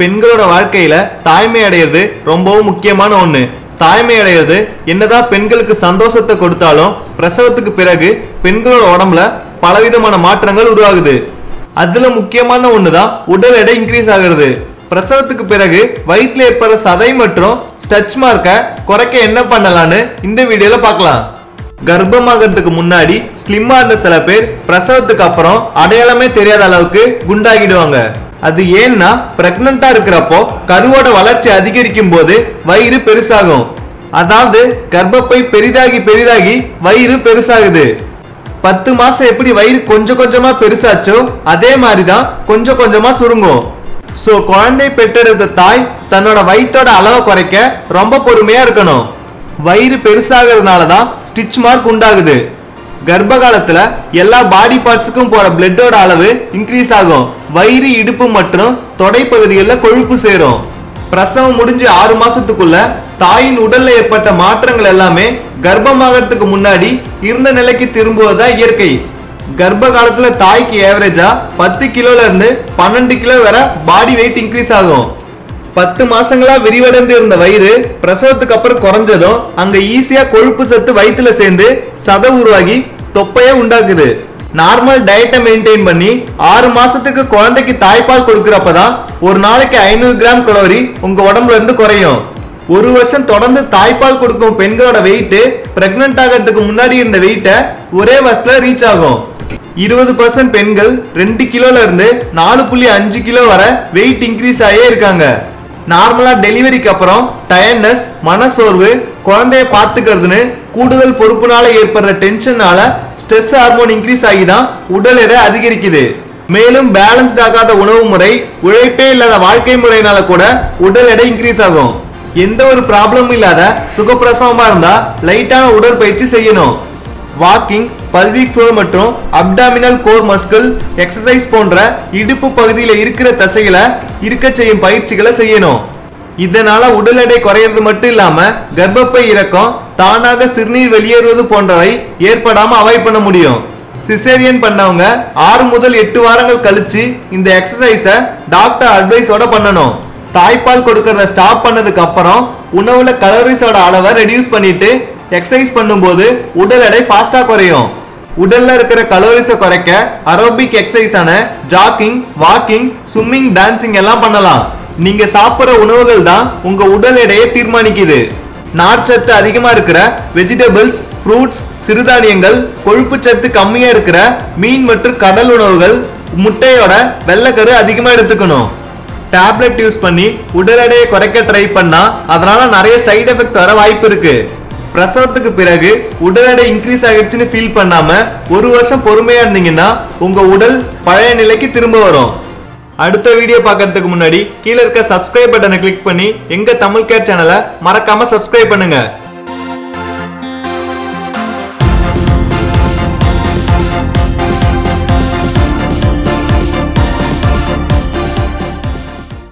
பெண்களோட வாழ்க்கையில தாய்மை அடையிறது ரொம்பவும் முக்கியமான ஒண்ணு. தாய்மை அடையிறது என்னதான் பெண்களுக்கு சந்தோஷத்தை கொடுத்தாலும் பிரசவத்துக்கு பிறகு பெண்களோட உடம்புல பலவிதமான மாற்றங்கள் உருவாகுது. அதுல முக்கியமான ஒண்ணுதான் உடல் எடை இன்க்ரீஸ் ஆகுறது. பிரசவத்துக்கு பிறகு வயிற்றுல ஏற்படுற சதை மற்றும் ஸ்ட்ரெச் மார்க்கை குறைக்க என்ன பண்ணலான்னு இந்த வீடியோல பார்க்கலாம். கர்ப்பமாகிறதுக்கு முன்னாடி ஸ்லிம்மா இருந்த சில பேர் பிரசவத்துக்கு அப்புறம் அடையாளமே தெரியாத அளவுக்கு குண்டாகிடுவாங்க. அது ஏன்னா பிரெக்னண்டா இருக்கிறப்போ கருவோட வளர்ச்சி அதிகரிக்கும் போது வயிறு பெருசாகும். அதாவது கர்ப்பப்பை பெரிதாகி பெரிதாகி வயிறு பெருசாகுது. 10 மாசம் எப்படி வயிறு கொஞ்சம் கொஞ்சமா பெருசாச்சோ அதே மாதிரிதான் கொஞ்சம் கொஞ்சமா சுருங்கும். சோ குழந்தை பெற்றெடுத்த தாய் தன்னோட வயிற்றோட அளவை குறைக்க ரொம்ப பொறுமையா இருக்கணும். வயிறு பெருசாகிறதுனாலதான் ஸ்டிச் மார்க் உண்டாகுது. கர்ப்ப காலத்துல எல்லா பாடி பார்ட்ஸுக்கும் போற பிளட்டோட அளவு இன்க்ரீஸ் ஆகும். வயிறு, இடுப்பு மற்றும் தொடை பகுதிகளில் கொழுப்பு சேரும். பிரசவம் முடிஞ்சு 6 மாசத்துக்குள்ள தாயின் உடல்ல ஏற்பட்ட மாற்றங்கள் எல்லாமே கர்ப்பமாகறதுக்கு முன்னாடி இருந்த நிலைக்கு திரும்புவதுதான் இயற்கை. கர்ப்ப காலத்துல தாய்க்கு ஏவரேஜா 10 கிலோல இருந்து 12 கிலோ வரை பாடி வெயிட் இன்க்ரீஸ் ஆகும். 10 மாசங்களா விரிவடைந்து இருந்த வயிறு பிரசவத்துக்கு அப்புறம் குறைஞ்சதும் அங்க ஈஸியா கொழுப்பு சத்து வயிற்றுல சேர்ந்து சதை உருவாகி தொப்பையை உண்டாக்குது. நார்மல் டயட்டை மெயின்டைன் பண்ணி 6 மாசத்துக்கு குழந்தைக்கு தாய்ப்பால் கொடுக்கறப்பதான் ஒரு நாளைக்கு 500 கிராம் கலோரி உங்க உடம்புல இருந்து குறையும். 1 வருஷம் தொடர்ந்து தாய்ப்பால் கொடுக்கும் பெண்களோட வெயிட் பிரெக்னன்ட் ஆகிறதுக்கு முன்னாடி இருந்த வெயிட்டை ஒரே வருஷத்துல ரீச் ஆகும். 20% பெண்கள் 2 கிலோல இருந்து 4.5 கிலோ வரை வெயிட் இன்க்ரீஸ் ஆகியே இருக்காங்க. நார்மலா டெலிவரிக்கு அப்புறம் டயர்ட்னஸ், மனசோர்வு, குழந்தைய பார்த்துக்கிறதுன்னு கூடுதல் பொறுப்புனால ஏற்படுற டென்ஷனால ஸ்ட்ரெஸ் ஹார்மோன் இன்க்ரீஸ் ஆகிதான் உடல் எடை அதிகரிக்குது. மேலும் பேலன்ஸ்ட் ஆகாத உணவு முறை, உழைப்பே இல்லாத வாழ்க்கை முறையினால கூட உடல் எடை இன்க்ரீஸ் ஆகும். எந்த ஒரு ப்ராப்ளமும் இல்லாத சுகப்பிரசவமா இருந்தா லைட்டான உடற்பயிற்சி செய்யணும். வாக்கிங், பல்விக் ஃப்ளோ மற்றும் அப்டாமினல் கோர் மஸ்கிள் எக்ஸசைஸ் போன்ற இடுப்பு பகுதியில் இருக்கிற தசைகளை இருக்க செய்யும் பயிற்சிகளை செய்யணும். இதனால உடல் எடை குறையிறது மட்டும் இல்லாம கர்ப்பப்பை இறக்கம், தானாக சிறுநீர் வெளியேறுவது போன்றவை ஏற்படாம அவாய்ட் பண்ண முடியும். சிசேரியன் பண்ணவங்க 6 முதல் 8 வாரங்கள் கழிச்சு இந்த எக்ஸசைஸை டாக்டர் அட்வைஸோட பண்ணணும். தாய்ப்பால் கொடுக்கறத ஸ்டாப் பண்ணதுக்கு அப்புறம் உணவுல கலோரிஸோட அளவை ரெடியூஸ் பண்ணிட்டு எக்ஸசைஸ் பண்ணும்போது உடல் எடை ஃபாஸ்டா குறையும். உடல்ல இருக்கிற கலோரிஸை குறைக்க அரோபிக் எக்ஸசைஸான ஜாக்கிங், வாக்கிங், ஸ்விம்மிங், டான்சிங் எல்லாம் பண்ணலாம். நீங்க சாப்பிட்ற உணவுகள் தான் உங்க உடல் எடையை தீர்மானிக்குது. நார்ச்சத்து அதிகமா இருக்கிற வெஜிடபிள்ஸ், ஃப்ரூட்ஸ், சிறுதானியங்கள், கொழுப்பு சத்து கம்மியா இருக்கிற மீன் மற்றும் கடல் உணவுகள், முட்டையோட வெள்ளைக்கரு அதிகமா எடுத்துக்கணும். டேப்லெட் யூஸ் பண்ணி உடல் எடையை குறைக்க ட்ரை பண்ணா அதனால நிறைய சைடு எஃபெக்ட் வர வாய்ப்பு இருக்கு. பிரசவத்துக்கு பிறகு உடல் எடை இன்க்ரீஸ் ஆகிடுச்சுன்னு ஃபீல் பண்ணாம 1 வருஷம் பொறுமையா இருந்தீங்கன்னா உங்க உடல் பழைய நிலைக்கு திரும்ப வரும். அடுத்த வீடியோ பார்க்கறதுக்கு முன்னாடி கீழே இருக்க சப்ஸ்கிரைப் பட்டனை கிளிக் பண்ணி எங்க தமிழ் கேர் சேனலை மறக்காம சப்ஸ்கிரைப் பண்ணுங்க.